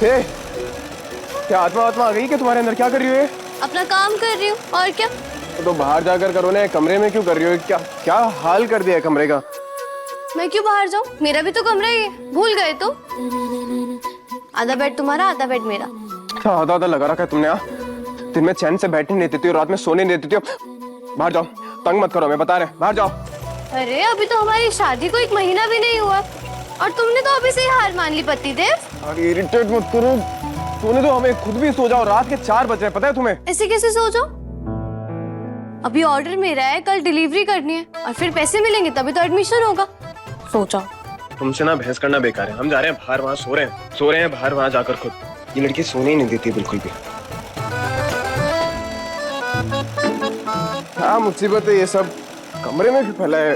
ए, क्या आत्मा आत्मा आ गई क्या तुम्हारे अंदर? क्या कर रही हो ये? अपना काम कर रही हूँ और क्या। तो बाहर जाकर करो ना, कमरे में क्यों कर रही हो? क्या क्या हाल कर दिया है कमरे का? मैं क्यों बाहर जाऊँ? मेरा भी तो कमरा ही है, भूल गए तो? आधा बेड तुम्हारा, आधा बेड मेरा। क्या आधा आधा लगा रखा है तुमने? दिन में चैन से बैठने नहीं देती हो, रात में सोने नहीं देती हो। बाहर जाओ, तंग मत करो, मैं बता रहे, बाहर जाओ। अरे अभी तो हमारी शादी को 1 महीना भी नहीं हुआ और तुमने तो अभी से ही हार मान ली पतिदेव। अरे इरिटेट मत करो, तूने तो हमें खुद भी सो जाओ, रात के 4 बज रहे, पता है तुम्हें? ऐसे कैसे सो जाओ? अभी ऑर्डर मेरा है, कल डिलीवरी करनी है और फिर पैसे मिलेंगे तभी तो एडमिशन होगा। सो जाओ। तुमसे ना बहस करना बेकार है। हम जा रहे हैं बाहर, वहाँ सो रहे हैं बाहर, वहाँ जाकर खुद। ये लड़की सोने ही नहीं देती बिल्कुल भी। क्या मुसीबत है ये सब? कमरे में भी फैला है।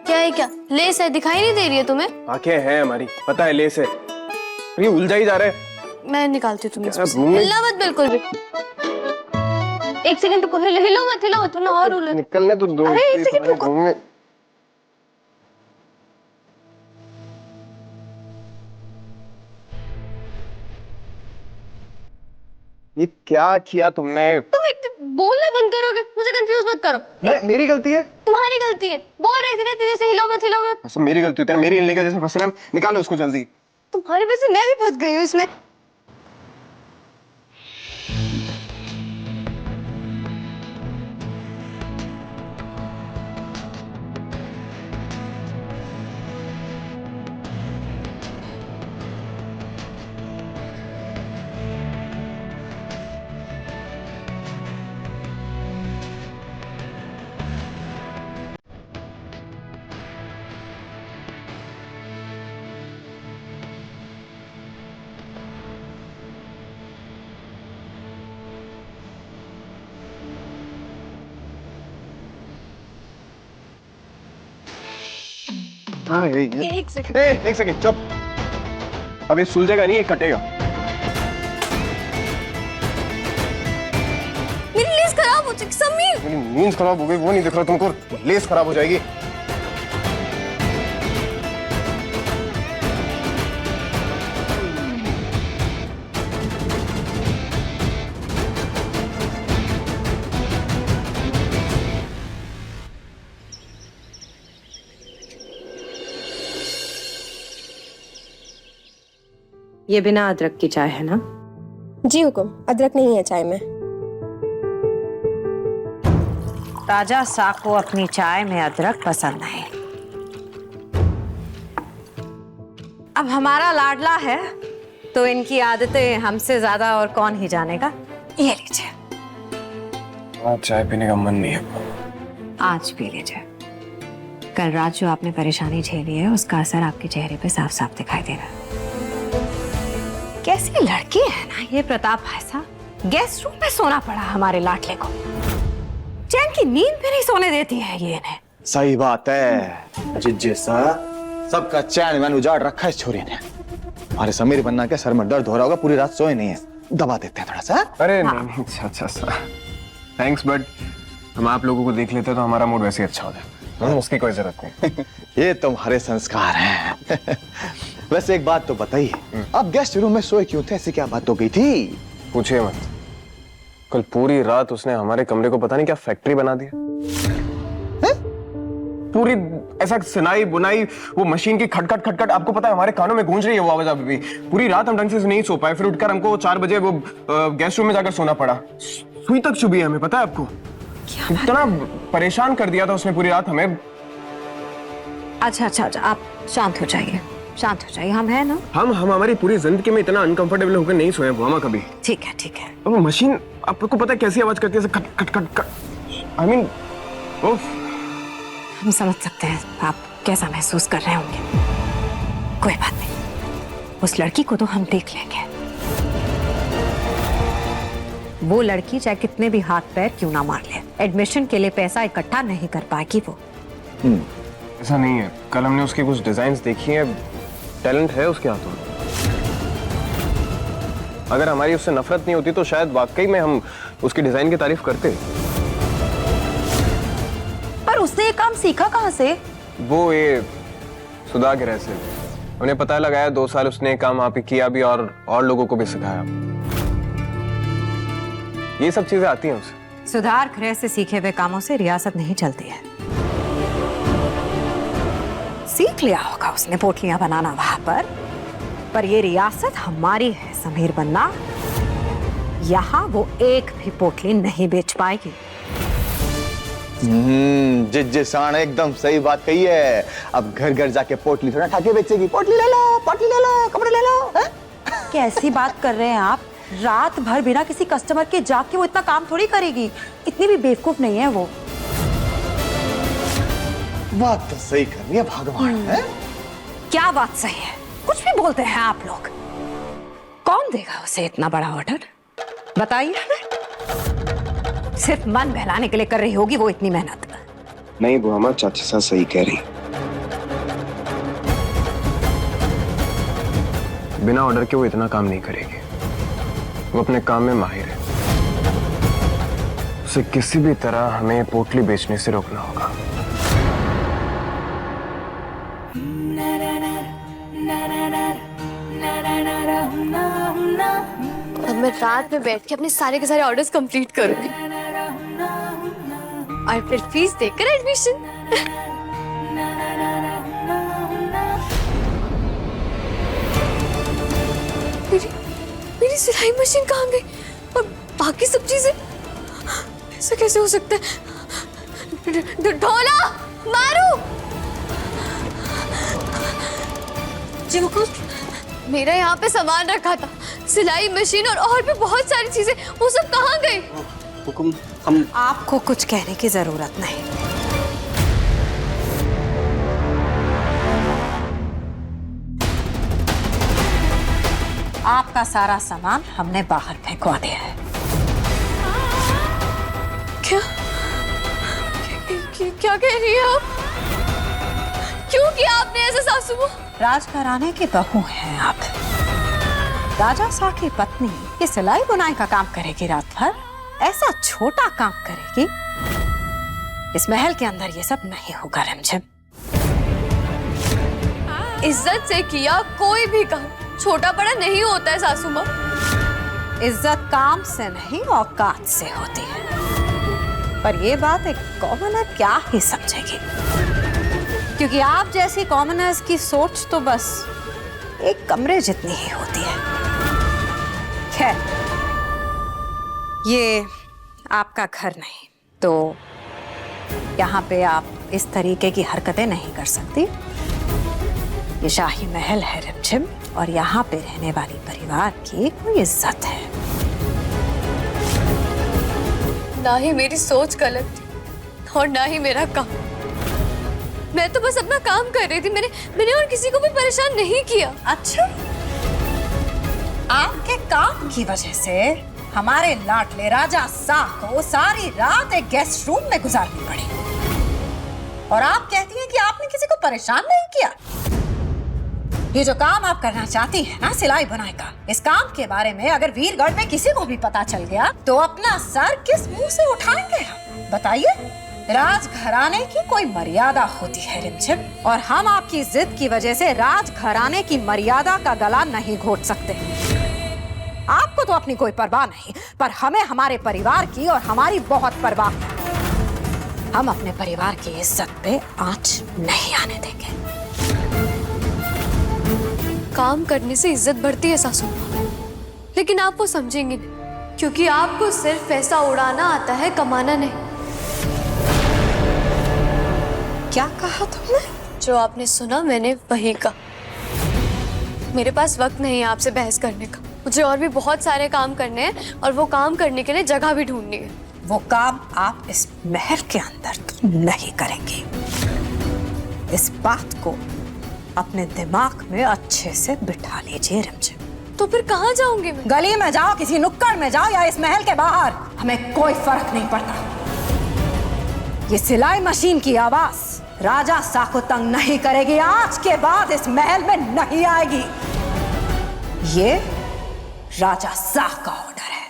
क्या है? क्या लेस है? दिखाई नहीं दे रही है तुम्हें? आंखें हैं हमारी, पता है लेस है। ये उलझा ही जा रहा है। मैं निकालती हूँ तुम्हें। घूमने हिलना मत बिल्कुल भी। 1 सेकंड रुको, हिलो मत, हिलो मत, थोड़ा और उलझ। निकलने तो दो। अरे 1 सेकंड रुको। घूमने ये क्या किया तुमने? तुम एक बोलना बंद करोगे? मुझे कंफ्यूज मत करो। मेरी गलती है? तुम्हारी गलती है। बोल रही थी ना तेरे से हिलो मत, हिलो मत। सब मेरी गलती है। मेरी हिलने का जैसे फंस रहा है, निकालो उसको जल्दी। तुम्हारी वजह से मैं भी फंस गई हूँ इसमें। हाँ एक सेकंड। एक सेकंड चुप। अब ये सुलझेगा नहीं, ये कटेगा। मेरी लेस खराब हो चुकी समीर। मेरी नींद खराब हो गई, वो नहीं दिख रहा तुमको? लेस खराब हो जाएगी। ये बिना अदरक की चाय है ना? जी हुक्म, अदरक नहीं है चाय में। राजा साहब को अपनी चाय में अदरक पसंद नहीं। अब हमारा लाडला है तो इनकी आदतें हमसे ज्यादा और कौन ही जानेगा। ये लीजिए। आज चाय पीने का मन नहीं है। आज पी लीजिए। कल रात जो आपने परेशानी झेली है उसका असर आपके चेहरे पे साफ साफ दिखाई दे रहा है। कैसी लड़की है ना ये प्रताप भाई साहब। गेस्ट रूम में सोना पड़ा हमारे लाडले को। चैन की नींद भी नहीं सोने देती है ये इन्हें। सही बात है जिज्जे सा, सबका चैन मैंने उजाड़ रखा है इस छोरी ने। हमारे समीर बनना के सर में दर्द हो रहा होगा, पूरी रात सोए नहीं है। दबा देते हैं थोड़ा सा। अरे नहीं, अच्छा थैंक्स, बट हम आप लोगों को देख लेते तो हमारा मूड वैसे ही अच्छा हो जाए। उसकी कोई जरूरत नहीं। ये तुम्हारे संस्कार हैं। वैसे एक बात तो बताइए, आप गेस्ट रूम में सोए क्यों थे? ऐसी क्या बात हो गई थी? पूछिए मत। कल पूरी रात उसने हमारे कमरे को पता नहीं क्या फैक्ट्री बना दिया। पूरी ऐसा सिनाई बुनाई, वो मशीन की खटखट खटखट, आपको पता है हमारे कानों में गूंज रही है वो आवाज अभी भी। पूरी रात हम ढंग से नहीं सो पाए, फिर उठकर हमको 4 बजे वो गेस्ट रूम में जाकर सोना पड़ा। सुई तक चुभी है हमें, पता है आपको? इतना परेशान कर दिया था उसने पूरी रात हमें। अच्छा, आप शांत हो जाइए, शांत हो जाइए। हम है ना? हम हमारी पूरी जिंदगी में इतना अनकंफर्टेबल होकर नहीं सोए बुआमा कभी। ठीक है। वो मशीन आपको पता है कैसी आवाज करती है? खट खट खट खट। आई मीन, ओफ। हम समझ सकते हैं आप कैसा महसूस कर रहे होंगे। कोई बात नहीं, उस लड़की को तो हम देख लेंगे। वो लड़की चाहे कितने भी हाथ पैर क्यों ना मार ले, एडमिशन के लिए पैसा इकट्ठा नहीं कर पाएगी वो। ऐसा नहीं है, कल हमने उसकी कुछ डिजाइन्स देखी हैं, टैलेंट है उसके हाथों में। अगर हमारी उससे नफरत नहीं होती तो शायद वाकई में हम उसकी डिजाइन की तारीफ करते। पर उसने ये काम सीखा कहाँ से? वो ये सुधागृह से। उन्हें पता लगाया 2 साल उसने काम आप ही किया भी और लोगों को भी सिखाया। ये सब चीजें आती हैं उसे। सुधार गृह से सीखे हुए कामों से रियासत नहीं चलती है। सीख लिया होगा उसने पोटलियां बनाना वहां पर ये रियासत हमारी है समीर बन्ना। यहाँ वो एक भी पोटली नहीं बेच पाएगी। जिसान एकदम सही बात कही है। अब घर घर जाके पोटली थोड़ा ठाके बेचेगी। पोटली ले लो, कपड़े ले लो। कैसी बात कर रहे हैं आप? रात भर बिना किसी कस्टमर के जाके वो इतना काम थोड़ी करेगी। इतनी भी बेवकूफ नहीं है वो। बात तो सही कर रही है भगवान है। क्या बात सही है? कुछ भी बोलते हैं आप लोग। कौन देगा उसे इतना बड़ा ऑर्डर? बताइए हमें। सिर्फ मन बहलाने के लिए कर रही होगी वो इतनी मेहनत। नहीं बुआ, चाची साहब सही कह रही। बिना ऑर्डर के वो इतना काम नहीं करेगी। वो अपने काम में माहिर है। उसे किसी भी तरह हमें पोटली बेचने से रोकना होगा। अब मैं रात में बैठ के अपने सारे के सारे ऑर्डर्स कंप्लीट करूंगी और फिर फीस देकर एडमिशन। मेरी सिलाई मशीन कहाँ गई और बाकी सब चीजें? ऐसा कैसे हो सकता है? ढोला मारू जी। मेरा यहाँ पे सामान रखा था, सिलाई मशीन और भी बहुत सारी चीजें, वो सब कहाँ गई? हुकुम, हम आपको कुछ कहने की जरूरत नहीं। आपका सारा सामान हमने बाहर फेंकवा दिया है। क्या क्या कह रही है आप? क्यों किया आपने ऐसा सासू को? राजघराने की बहू हैं आप। राजा सा की पत्नी ये सिलाई बुनाई का काम करेगी रात भर? ऐसा छोटा काम करेगी? इस महल के अंदर ये सब नहीं होगा रिमझिम। इज्जत से किया कोई भी काम छोटा बड़ा नहीं होता है सासू माँ। इज्जत काम से नहीं औकात से होती है। पर ये बात एक कॉमनर क्या ही समझेगी, क्योंकि आप जैसी कॉमनर्स की सोच तो बस एक कमरे जितनी ही होती है। खैर, ये आपका घर नहीं, तो यहाँ पे आप इस तरीके की हरकतें नहीं कर सकती। ये शाही महल है रिमझिम, और यहाँ पे रहने वाली परिवार की कोई इज्जत है। ना ही मेरी सोच गलत थी और ना ही मेरा काम। मैं तो बस अपना काम कर रही थी। मैंने और किसी को भी परेशान नहीं किया। अच्छा, आपके काम की वजह से हमारे लाडले राजा शाह को सारी रात एक गेस्ट रूम में गुजारनी पड़ी, और आप कहती हैं कि आपने किसी को परेशान नहीं किया। ये जो काम आप करना चाहती है ना, सिलाई बुनाई का, इस काम के बारे में अगर वीरगढ़ में किसी को भी पता चल गया तो अपना सर किस मुंह से उठाएंगे हम? बताइए। राजघराने की कोई मर्यादा होती है रिमझिम, और हम आपकी जिद की वजह से राजघराने की मर्यादा का गला नहीं घोट सकते। आपको तो अपनी कोई परवाह नहीं, पर हमें हमारे परिवार की और हमारी बहुत परवाह है। हम अपने परिवार की इज्जत पे आंच नहीं आने देंगे। काम करने से इज्जत बढ़ती है सासू माँ, लेकिन आप वो समझेंगे नहीं, क्योंकि आपको सिर्फ पैसा उड़ाना आता है, कमाना नहीं। क्या कहा तुमने? जो आपने सुना मैंने वही कहा। मेरे पास वक्त नहीं है आपसे बहस करने का। मुझे और भी बहुत सारे काम करने हैं, और वो काम करने के लिए जगह भी ढूंढनी है। वो काम आप इस महल के अंदर तो नहीं करेंगी। इस बात को अपने दिमाग में अच्छे से बिठा लीजिए रिमझिम। तो फिर कहाँ जाऊंगी मैं? गली में जाओ, किसी नुक्कड़ में जाओ, या इस महल के बाहर, हमें कोई फर्क नहीं पड़ता। ये सिलाई मशीन की आवाज राजा शाह को तंग नहीं करेगी। आज के बाद इस महल में नहीं आएगी। ये राजा शाह का ऑर्डर है।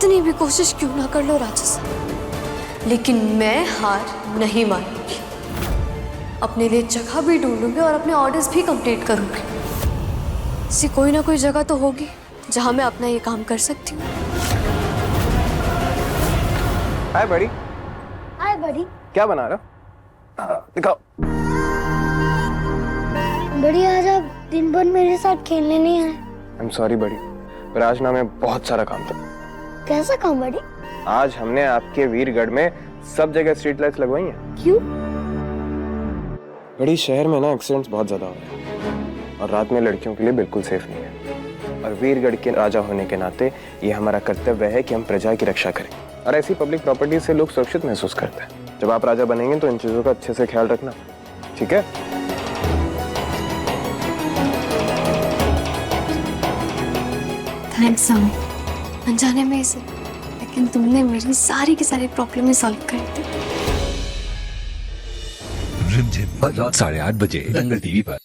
कितनी भी कोशिश क्यों ना कर लो राजा साहब, लेकिन मैं हार नहीं मानूंगी। अपने लिए जगह भी ढूंढूंगी और अपने ऑर्डर्स भी कंप्लीट करूंगी। ऐसी कोई ना कोई जगह तो होगी जहां मैं अपना ये काम कर सकती हूँ। हाय बड़ी, हाय बड़ी। क्या बना रहा? दिखाओ। बड़ी आज आप दिन भर मेरे साथ खेलने नहीं आए। आई एम सॉरी बड़ी, पर आज ना मैं बहुत सारा काम था। कैसा काम बड़ी? आज हमने आपके वीरगढ़ में सब जगह स्ट्रीट लाइट्स लगवाई हैं। क्यों? बड़ी, शहर में ना एक्सीडेंट्स बहुत ज्यादा हो रहे हैं और रात में लड़कियों के लिए बिल्कुल सेफ नहीं है। और वीरगढ़ के राजा होने के नाते ये हमारा कर्तव्य है कि हम प्रजा की रक्षा करें और ऐसी पब्लिक प्रॉपर्टी से लोग सुरक्षित महसूस करते हैं। जब आप राजा बनेंगे तो इन चीजों का अच्छे से ख्याल रखना, ठीक है? थैंक्स अनजाने में इसे, लेकिन तुमने मेरी सारी की सारी प्रॉब्लम सॉल्व कर दी। रिमझिम रात 8:30 बजे दंगल टीवी पर।